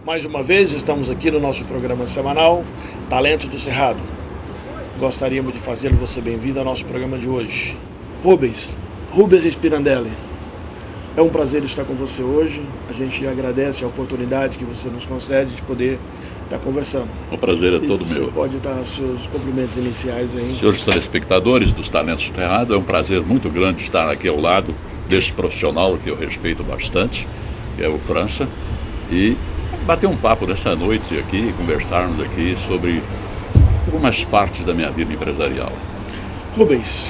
Mais uma vez estamos aqui no nosso programa semanal Talento do Cerrado. Gostaríamos de fazê-lo você bem-vindo ao nosso programa de hoje. Rubens Spirandelli, é um prazer estar com você hoje. A gente agradece a oportunidade que você nos concede de poder estar conversando. O prazer é todo meu. Você pode dar seus cumprimentos iniciais aí. Senhores telespectadores dos Talentos do Cerrado, é um prazer muito grande estar aqui ao lado desse profissional que eu respeito bastante, que é o França, e bater um papo nessa noite aqui, conversarmos aqui sobre algumas partes da minha vida empresarial. Rubens,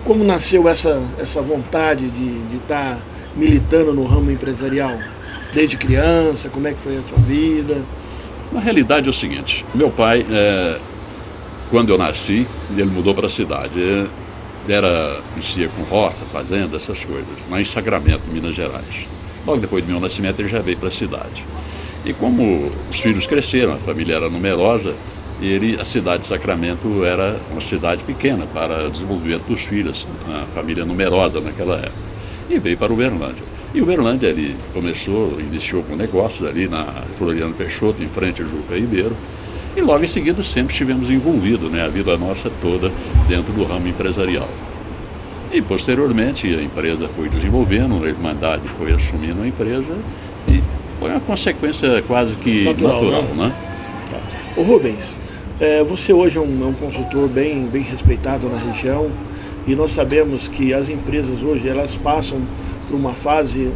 como nasceu essa vontade de estar militando no ramo empresarial? Desde criança, como é que foi a sua vida? Na realidade é o seguinte, meu pai, quando eu nasci, ele mudou para a cidade. Mexia com roça, fazenda, essas coisas, lá em Sacramento, Minas Gerais. Logo depois do meu nascimento ele já veio para a cidade. E como os filhos cresceram, a família era numerosa, a cidade de Sacramento era uma cidade pequena para o desenvolvimento dos filhos, a família numerosa naquela época. E veio para Uberlândia. E Uberlândia ele iniciou com negócios ali na Floriano Peixoto, em frente ao Juca Ribeiro. E logo em seguida sempre estivemos envolvidos, a vida nossa toda dentro do ramo empresarial. E posteriormente a empresa foi desenvolvendo, a Irmandade foi assumindo a empresa e foi uma consequência quase que natural, né? Tá. Ô Rubens, você hoje é um consultor bem respeitado na região e nós sabemos que as empresas hoje elas passam por uma fase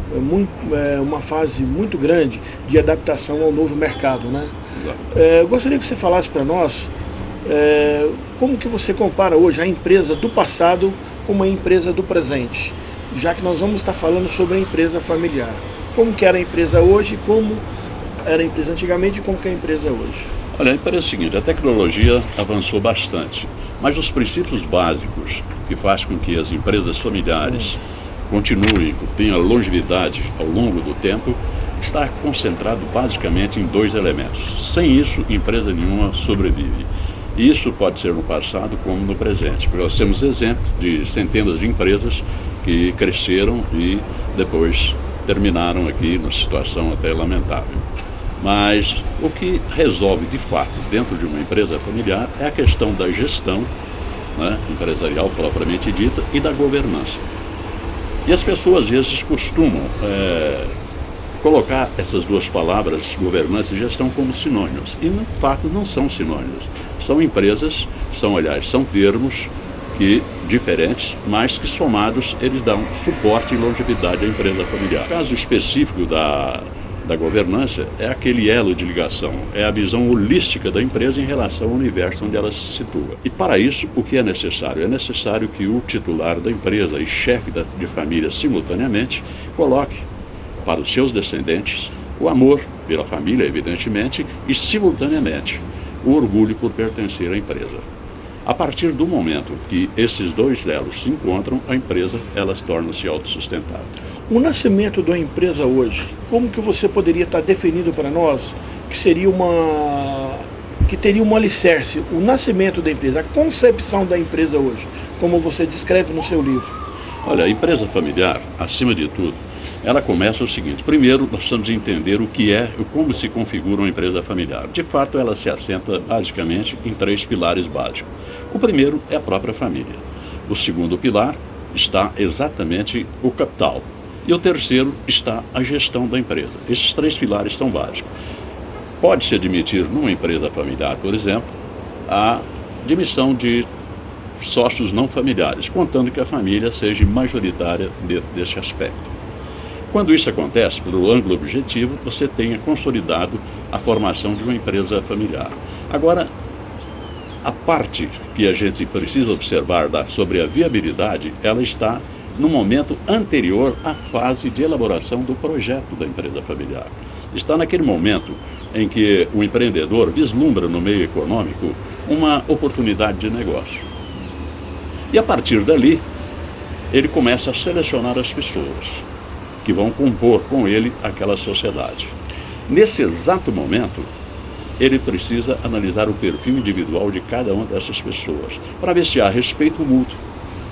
muito grande de adaptação ao novo mercado, né? Eu gostaria que você falasse para nós como que você compara hoje a empresa do passado com a empresa do presente, já que nós vamos estar falando sobre a empresa familiar. Como que era a empresa hoje, como era a empresa antigamente e como que é a empresa hoje? Olha, é o seguinte, a tecnologia avançou bastante, mas os princípios básicos que fazem com que as empresas familiares continuem, tenham longevidade ao longo do tempo, está concentrado basicamente em dois elementos. Sem isso, empresa nenhuma sobrevive. E isso pode ser no passado como no presente, porque nós temos exemplos de centenas de empresas que cresceram e depois terminaram aqui numa situação até lamentável. Mas o que resolve de fato dentro de uma empresa familiar é a questão da gestão, empresarial propriamente dita, e da governança. E as pessoas às vezes costumam colocar essas duas palavras, governança e gestão, como sinônimos. E de fato não são sinônimos. São empresas, são termos diferentes, mas que somados eles dão suporte e longevidade à empresa familiar. O caso específico da governança é aquele elo de ligação, é a visão holística da empresa em relação ao universo onde ela se situa. E para isso, o que é necessário? É necessário que o titular da empresa e chefe de família simultaneamente coloque para os seus descendentes o amor pela família, evidentemente, e simultaneamente o orgulho por pertencer à empresa. A partir do momento que esses dois elos se encontram, a empresa torna-se autossustentável. O nascimento da empresa hoje, como que você poderia estar definindo para nós que teria um alicerce, o nascimento da empresa, a concepção da empresa hoje, como você descreve no seu livro? Olha, a empresa familiar, acima de tudo, ela começa o seguinte: primeiro nós precisamos entender o que é e como se configura uma empresa familiar. De fato, ela se assenta basicamente em três pilares básicos. O primeiro é a própria família. O segundo pilar está exatamente o capital. E o terceiro está a gestão da empresa. Esses três pilares são básicos. Pode-se admitir numa empresa familiar, por exemplo, a admissão de sócios não familiares, contando que a família seja majoritária dentro desse aspecto. Quando isso acontece, pelo ângulo objetivo, você tenha consolidado a formação de uma empresa familiar. Agora, a parte que a gente precisa observar sobre a viabilidade, ela está no momento anterior à fase de elaboração do projeto da empresa familiar. Está naquele momento em que o empreendedor vislumbra no meio econômico uma oportunidade de negócio. E a partir dali, ele começa a selecionar as pessoas que vão compor com ele aquela sociedade. Nesse exato momento, ele precisa analisar o perfil individual de cada uma dessas pessoas, para ver se há respeito mútuo,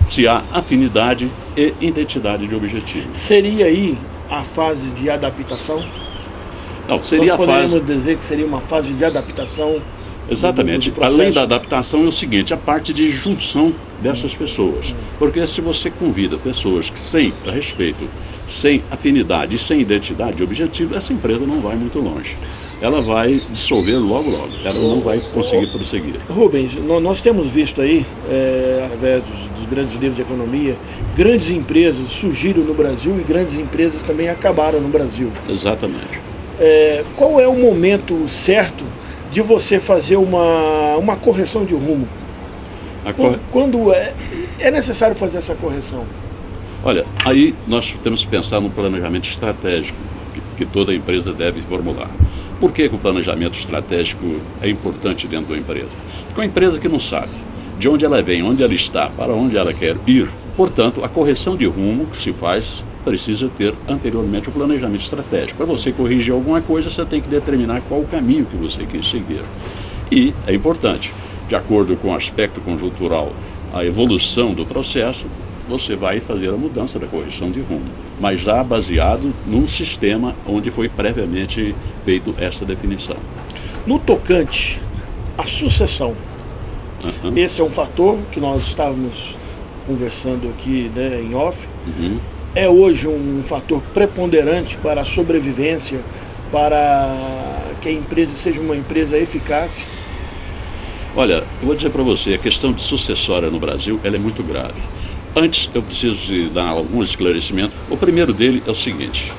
se há afinidade e identidade de objetivo. Seria aí a fase de adaptação? Não, seria Nós poderíamos dizer que seria uma fase de adaptação. Exatamente. Além da adaptação é o seguinte, a parte de junção dessas pessoas. Porque se você convida pessoas que sem respeito, sem afinidade, sem identidade e objetivo, essa empresa não vai muito longe. Ela vai dissolver logo. Ela não vai conseguir prosseguir. Rubens, nós temos visto aí, através dos grandes livros de economia, grandes empresas surgiram no Brasil e grandes empresas também acabaram no Brasil. Exatamente. Qual é o momento certo de você fazer uma correção de rumo? Quando é necessário fazer essa correção? Olha, aí nós temos que pensar no planejamento estratégico que toda empresa deve formular. Por que o planejamento estratégico é importante dentro da empresa? Porque uma empresa que não sabe de onde ela vem, onde ela está, para onde ela quer ir, portanto, a correção de rumo que se faz precisa ter anteriormente o planejamento estratégico. Para você corrigir alguma coisa, você tem que determinar qual o caminho que você quer seguir. E é importante, de acordo com o aspecto conjuntural, a evolução do processo, você vai fazer a mudança da correção de rumo, mas já baseado num sistema onde foi previamente feito essa definição. No tocante à sucessão, esse é um fator que nós estávamos conversando aqui, né, em off. É hoje um fator preponderante para a sobrevivência, para que a empresa seja uma empresa eficaz? Olha, eu vou dizer para você, a questão de sucessória no Brasil ela é muito grave. Antes, eu preciso de dar algum esclarecimento. O primeiro dele é o seguinte,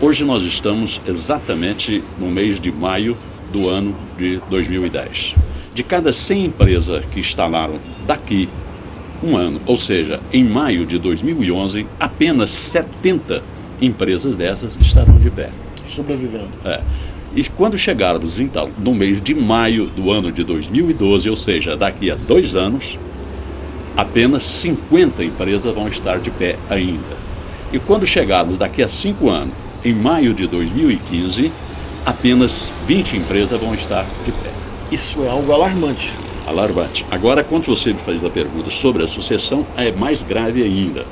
hoje nós estamos exatamente no mês de maio do ano de 2010. De cada 100 empresas que instalaram daqui um ano, ou seja, em maio de 2011, apenas 70 empresas dessas estarão de pé. Sobrevivendo. E quando chegarmos, então, no mês de maio do ano de 2012, ou seja, daqui a 2 anos, apenas 50 empresas vão estar de pé ainda. E quando chegarmos daqui a 5 anos, em maio de 2015, apenas 20 empresas vão estar de pé. Isso é algo alarmante. Alarmante. Agora, quando você me faz a pergunta sobre a sucessão, é mais grave ainda.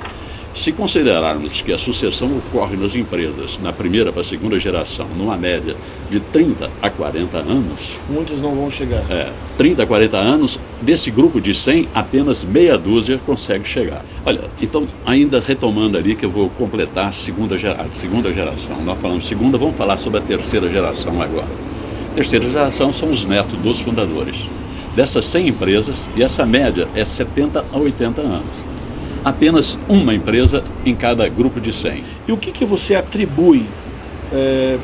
Se considerarmos que a sucessão ocorre nas empresas, na primeira para a segunda geração, numa média de 30 a 40 anos... Muitos não vão chegar. 30 a 40 anos, desse grupo de 100, apenas meia dúzia consegue chegar. Olha, então, ainda retomando ali que eu vou completar a segunda geração. Nós falamos segunda, vamos falar sobre a terceira geração agora. A terceira geração são os netos dos fundadores. Dessas 100 empresas, e essa média é 70 a 80 anos. Apenas uma empresa em cada grupo de 100. E o que você atribui,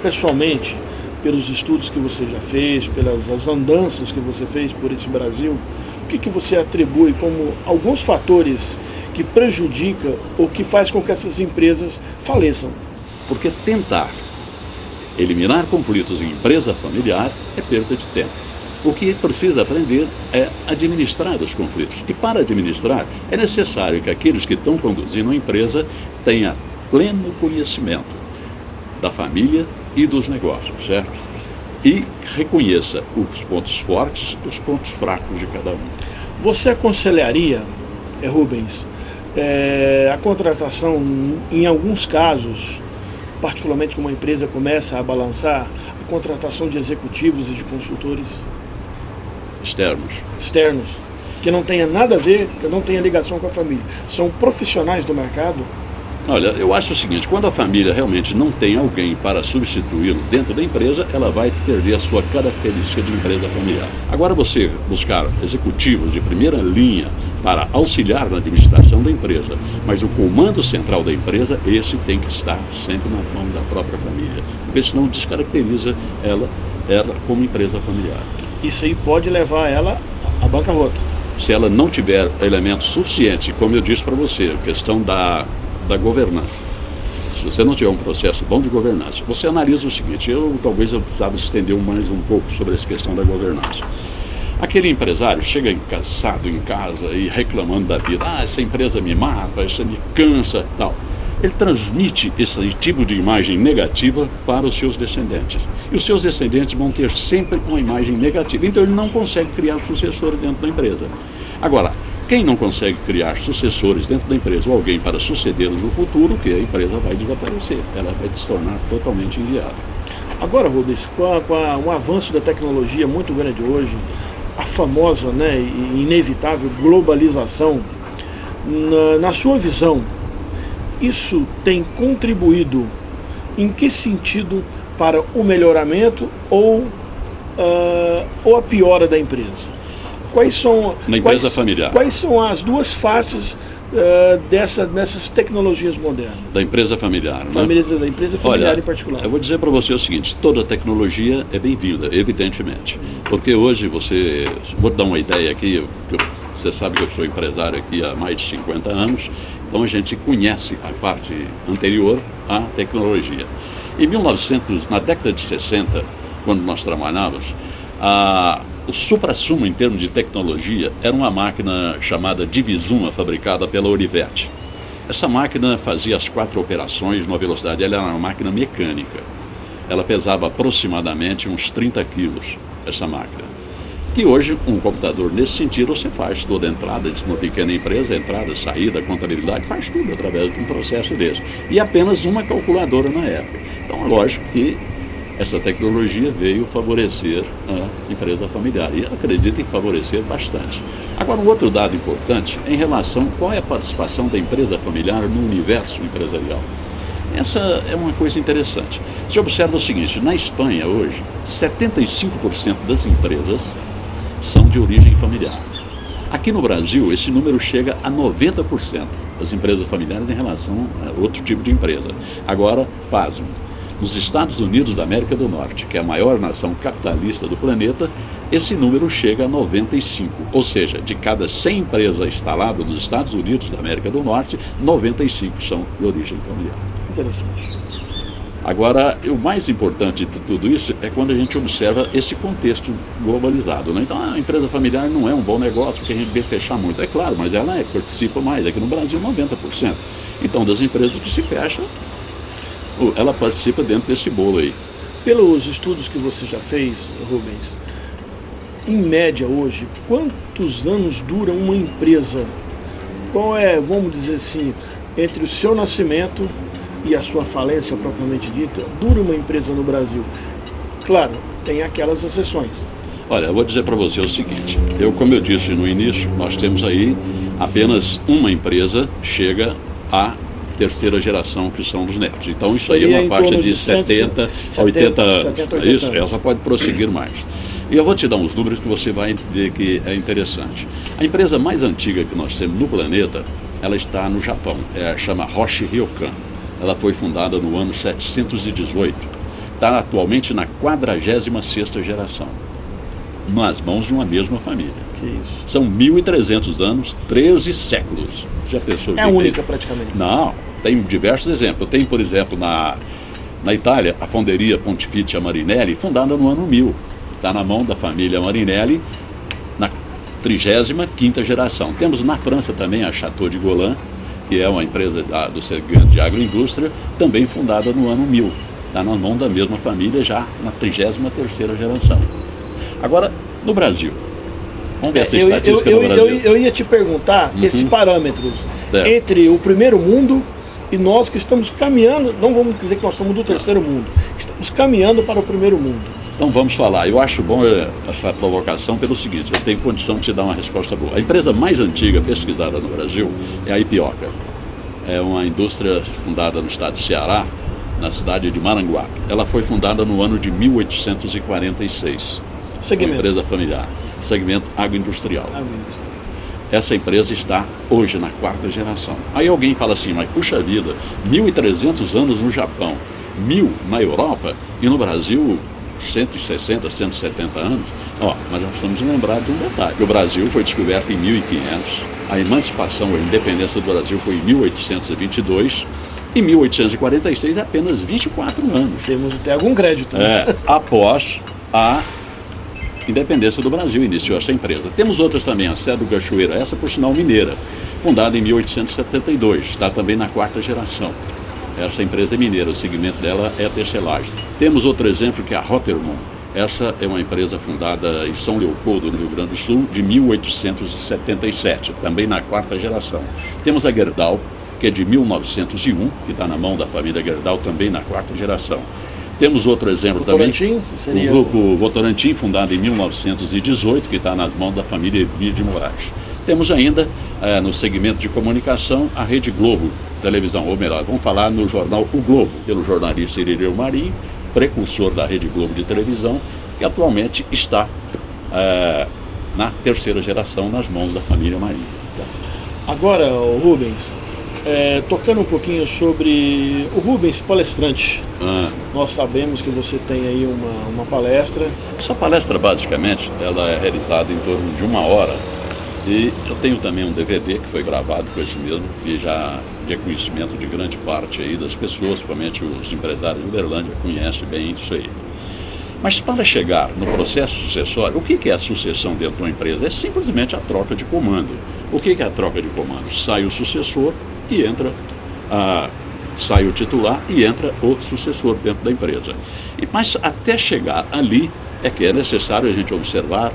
pessoalmente, pelos estudos que você já fez, pelas andanças que você fez por esse Brasil, o que você atribui como alguns fatores que prejudicam ou que faz com que essas empresas faleçam? Porque tentar eliminar conflitos em empresa familiar é perda de tempo. O que precisa aprender é administrar os conflitos. E para administrar, é necessário que aqueles que estão conduzindo a empresa tenham pleno conhecimento da família e dos negócios, certo? E reconheça os pontos fortes e os pontos fracos de cada um. Você aconselharia, Rubens, a contratação, em alguns casos, particularmente quando uma empresa começa a balançar, a contratação de executivos e de consultores? Externos, que não tenha nada a ver, que não tenha ligação com a família. São profissionais do mercado? Olha, eu acho o seguinte, quando a família realmente não tem alguém para substituí-lo dentro da empresa, ela vai perder a sua característica de empresa familiar. Agora você buscar executivos de primeira linha para auxiliar na administração da empresa, mas o comando central da empresa, esse tem que estar sempre na mão da própria família, porque senão descaracteriza ela como empresa familiar. Isso aí pode levar ela à bancarrota. Se ela não tiver elementos suficientes, como eu disse para você, a questão da governança. Se você não tiver um processo bom de governança, você analisa o seguinte, talvez eu precisava estender mais um pouco sobre essa questão da governança. Aquele empresário chega cansado em casa e reclamando da vida, essa empresa me mata, isso me cansa, tal. Ele transmite esse tipo de imagem negativa para os seus descendentes. E os seus descendentes vão ter sempre uma imagem negativa. Então ele não consegue criar sucessores dentro da empresa. Agora, quem não consegue criar sucessores dentro da empresa ou alguém para sucedê-los no futuro, que a empresa vai desaparecer. Ela vai se tornar totalmente inviável. Agora, Rubens, com um avanço da tecnologia muito grande hoje, a famosa, né, e inevitável globalização, na sua visão, isso tem contribuído em que sentido para o melhoramento ou a piora da empresa? Familiar. Quais são as duas faces dessas tecnologias modernas? Da empresa familiar. Da empresa familiar. Olha, em particular. Eu vou dizer para você o seguinte, toda tecnologia é bem-vinda, evidentemente. Porque hoje vou dar uma ideia aqui, você sabe que eu sou empresário aqui há mais de 50 anos, então a gente conhece a parte anterior à tecnologia. Em 1900, na década de 60, quando nós trabalhávamos, o suprassumo em termos de tecnologia era uma máquina chamada Divisuma, fabricada pela Olivetti. Essa máquina fazia as 4 operações numa velocidade, ela era uma máquina mecânica. Ela pesava aproximadamente uns 30 quilos, essa máquina. E hoje, um computador nesse sentido, você faz toda a entrada de uma pequena empresa, entrada, saída, contabilidade, faz tudo através de um processo desse. E apenas uma calculadora na época. Então, é lógico que essa tecnologia veio favorecer a empresa familiar e acredito em favorecer bastante. Agora, um outro dado importante em relação a qual é a participação da empresa familiar no universo empresarial. Essa é uma coisa interessante. Você observa o seguinte, na Espanha hoje, 75% das empresas são de origem familiar. Aqui no Brasil, esse número chega a 90% das empresas familiares em relação a outro tipo de empresa. Agora, pasme. Nos Estados Unidos da América do Norte, que é a maior nação capitalista do planeta, esse número chega a 95. Ou seja, de cada 100 empresas instaladas nos Estados Unidos da América do Norte, 95 são de origem familiar. Interessante. Agora, o mais importante de tudo isso é quando a gente observa esse contexto globalizado, né? Então, a empresa familiar não é um bom negócio, porque a gente vê fechar muito. É claro, mas ela participa mais. Aqui no Brasil, 90%. Então, das empresas que se fecham, ela participa dentro desse bolo aí. Pelos estudos que você já fez, Rubens, em média hoje, quantos anos dura uma empresa? Qual é, vamos dizer assim, entre o seu nascimento e a sua falência propriamente dita, dura uma empresa no Brasil? Claro, tem aquelas exceções. Olha, eu vou dizer para você o seguinte, como eu disse no início, nós temos aí apenas uma empresa chega a terceira geração, que são os netos. Então isso aí é uma faixa de 70 a 80 anos. Isso, ela pode prosseguir mais. E eu vou te dar uns números que você vai ver que é interessante. A empresa mais antiga que nós temos no planeta, ela está no Japão, chama Roshi Ryokan. Ela foi fundada no ano 718. Está atualmente na 46ª geração, nas mãos de uma mesma família. Que isso? São 1.300 anos, 13 séculos. Já pensou? É a única praticamente? Não, tem diversos exemplos. Eu tenho, por exemplo, na Itália, a Fonderia Pontificia Marinelli, fundada no ano 1000. Está na mão da família Marinelli, na 35ª geração. Temos na França também a Chateau de Golan, que é uma empresa do segmento de agroindústria, também fundada no ano 1000. Está na mão da mesma família, já na 33ª geração. Agora, no Brasil, vamos ver essa estatística do Brasil. Eu ia te perguntar esse parâmetro entre o primeiro mundo e nós que estamos caminhando, não vamos dizer que nós estamos do terceiro mundo, estamos caminhando para o primeiro mundo. Então vamos falar, eu acho bom essa provocação pelo seguinte, eu tenho condição de te dar uma resposta boa. A empresa mais antiga pesquisada no Brasil é a Ipioca. É uma indústria fundada no estado de Ceará, na cidade de Maranguape. Ela foi fundada no ano de 1846. Segmento. Uma empresa familiar, segmento agroindustrial. Essa empresa está hoje na 4ª geração. Aí alguém fala assim, mas puxa vida, 1.300 anos no Japão, 1.000 na Europa e no Brasil 160, 170 anos. Mas nós precisamos lembrar de um detalhe. O Brasil foi descoberto em 1500, a emancipação, a independência do Brasil foi em 1822, em 1846 é apenas 24 anos. Temos até algum crédito. Né? Após a independência do Brasil, iniciou essa empresa. Temos outras também, a Sé do Cachoeira, essa por sinal mineira, fundada em 1872, está também na 4ª geração. Essa empresa é mineira, o segmento dela é a tecelagem. Temos outro exemplo que é a Rotermund. Essa é uma empresa fundada em São Leopoldo, no Rio Grande do Sul, de 1877, também na 4ª geração. Temos a Gerdau, que é de 1901, que está na mão da família Gerdau, também na 4ª geração. Temos outro exemplo também, seria... o Grupo Votorantim, fundado em 1918, que está nas mãos da família Hermínia de Moraes. Temos ainda, no segmento de comunicação, a Rede Globo Televisão, ou melhor, vamos falar no jornal O Globo, pelo jornalista Irineu Marinho, precursor da Rede Globo de televisão, que atualmente está na terceira geração nas mãos da família Marinho. Agora, Rubens, tocando um pouquinho sobre o Rubens palestrante. Nós sabemos que você tem aí uma palestra. Essa palestra, basicamente, ela é realizada em torno de 1 hora. E eu tenho também um DVD que foi gravado com esse mesmo, e já de conhecimento de grande parte aí das pessoas, principalmente os empresários de Uberlândia, conhecem bem isso aí. Mas para chegar no processo sucessório, o que é a sucessão dentro de uma empresa? É simplesmente a troca de comando. O que é a troca de comando? Sai o sucessor e entra, sai o titular e entra o sucessor dentro da empresa. Mas até chegar ali é que é necessário a gente observar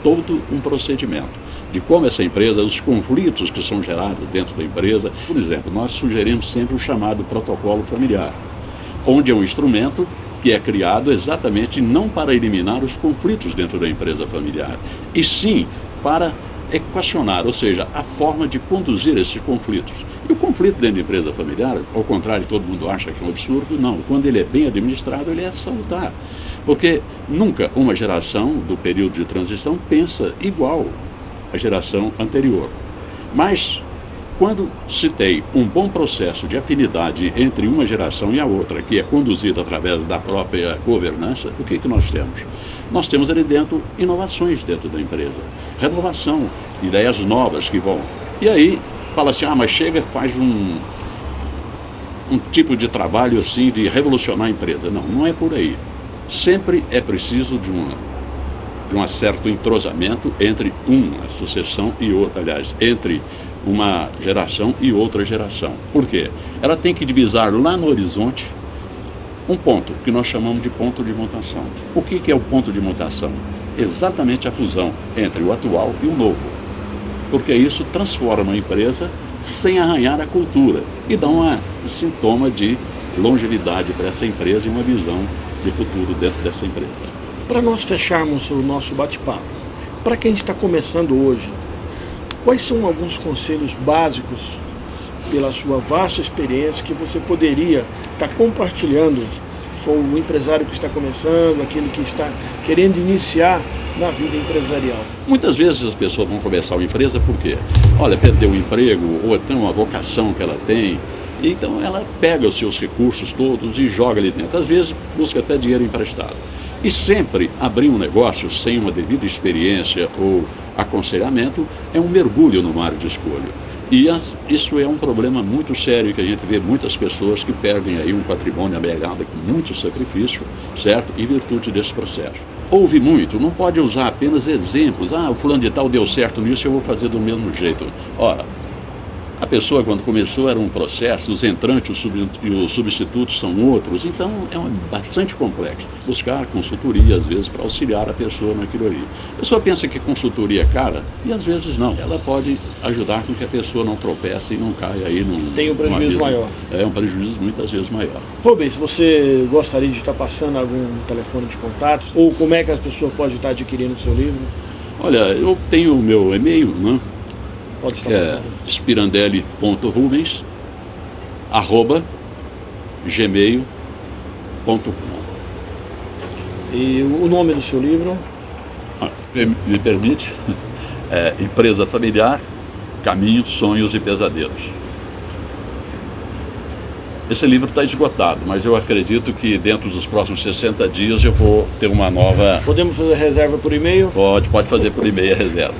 todo um procedimento de como essa empresa, os conflitos que são gerados dentro da empresa. Por exemplo, nós sugerimos sempre o chamado protocolo familiar, onde é um instrumento que é criado exatamente não para eliminar os conflitos dentro da empresa familiar, e sim para equacionar, ou seja, a forma de conduzir esses conflitos. E o conflito dentro da empresa familiar, ao contrário, todo mundo acha que é um absurdo, não. Quando ele é bem administrado, ele é salutar. Porque nunca uma geração do período de transição pensa igual à geração anterior. Mas quando se tem um bom processo de afinidade entre uma geração e a outra, que é conduzido através da própria governança, o que nós temos? Nós temos ali dentro inovações dentro da empresa, renovação, ideias novas que vão. E aí fala assim, mas chega e faz um tipo de trabalho assim de revolucionar a empresa. Não, não é por aí. Sempre é preciso de um certo entrosamento entre uma sucessão e outra, aliás, entre uma geração e outra geração. Por quê? Ela tem que divisar lá no horizonte um ponto, que nós chamamos de ponto de mutação. O que é o ponto de mutação? Exatamente a fusão entre o atual e o novo. Porque isso transforma a empresa sem arranhar a cultura e dá um sintoma de longevidade para essa empresa e uma visão de futuro dentro dessa empresa. Para nós fecharmos o nosso bate-papo, para quem está começando hoje, quais são alguns conselhos básicos, pela sua vasta experiência, que você poderia estar compartilhando com o empresário que está começando, aquele que está querendo iniciar na vida empresarial? Muitas vezes as pessoas vão começar uma empresa porque, perdeu o emprego, ou tem uma vocação que ela tem, então ela pega os seus recursos todos e joga ali dentro. Às vezes busca até dinheiro emprestado. E sempre abrir um negócio sem uma devida experiência ou aconselhamento é um mergulho no mar de escolha. E isso é um problema muito sério, que a gente vê muitas pessoas que perdem aí um patrimônio amealhado com muito sacrifício, certo? Em virtude desse processo. Ouve muito, não pode usar apenas exemplos. O fulano de tal deu certo nisso, eu vou fazer do mesmo jeito. Ora, a pessoa, quando começou, era um processo, os entrantes e os substitutos são outros, então é bastante complexo. Buscar consultoria, às vezes, para auxiliar a pessoa naquilo ali. A pessoa pensa que consultoria é cara, e às vezes não. Ela pode ajudar com que a pessoa não tropece e não caia aí num... Tem um prejuízo maior. É um prejuízo muitas vezes maior. Rubens, você gostaria de estar passando algum telefone de contatos? Ou como é que a pessoa pode estar adquirindo o seu livro? Olha, eu tenho o meu e-mail, né? Pode estar spirandelli.rubens@gmail.com. E o nome do seu livro? Me permite? Empresa Familiar, Caminhos, Sonhos e Pesadelos. Esse livro está esgotado, mas eu acredito que dentro dos próximos 60 dias eu vou ter uma nova... Podemos fazer reserva por e-mail? Pode fazer por e-mail a reserva.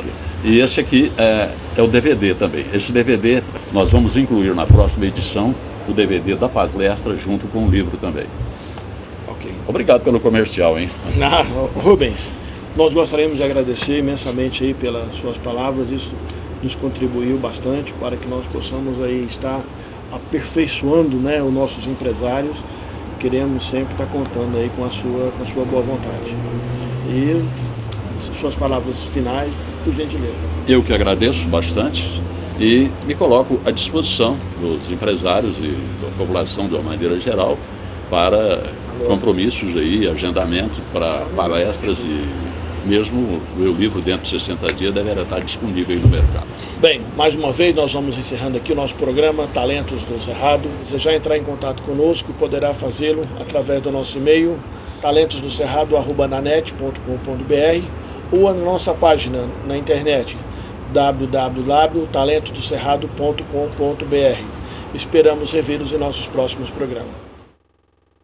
E esse aqui é o DVD também. Esse DVD nós vamos incluir na próxima edição o DVD da palestra junto com o livro também. Ok. Obrigado pelo comercial, hein? Rubens, nós gostaríamos de agradecer imensamente aí pelas suas palavras. Isso nos contribuiu bastante para que nós possamos aí estar aperfeiçoando, os nossos empresários. Queremos sempre estar contando aí com a sua boa vontade. E suas palavras finais, por gentileza. Eu que agradeço bastante e me coloco à disposição dos empresários e da população de uma maneira geral para compromissos aí, agendamentos para palestras e mesmo o meu livro dentro de 60 dias deverá estar disponível aí no mercado. Bem, mais uma vez nós vamos encerrando aqui o nosso programa Talentos do Cerrado. Se desejar entrar em contato conosco, poderá fazê-lo através do nosso e-mail talentosdocerrado@nanet.com.br ou na nossa página na internet www.talentosdocerrado.com.br. Esperamos revê-los em nossos próximos programas.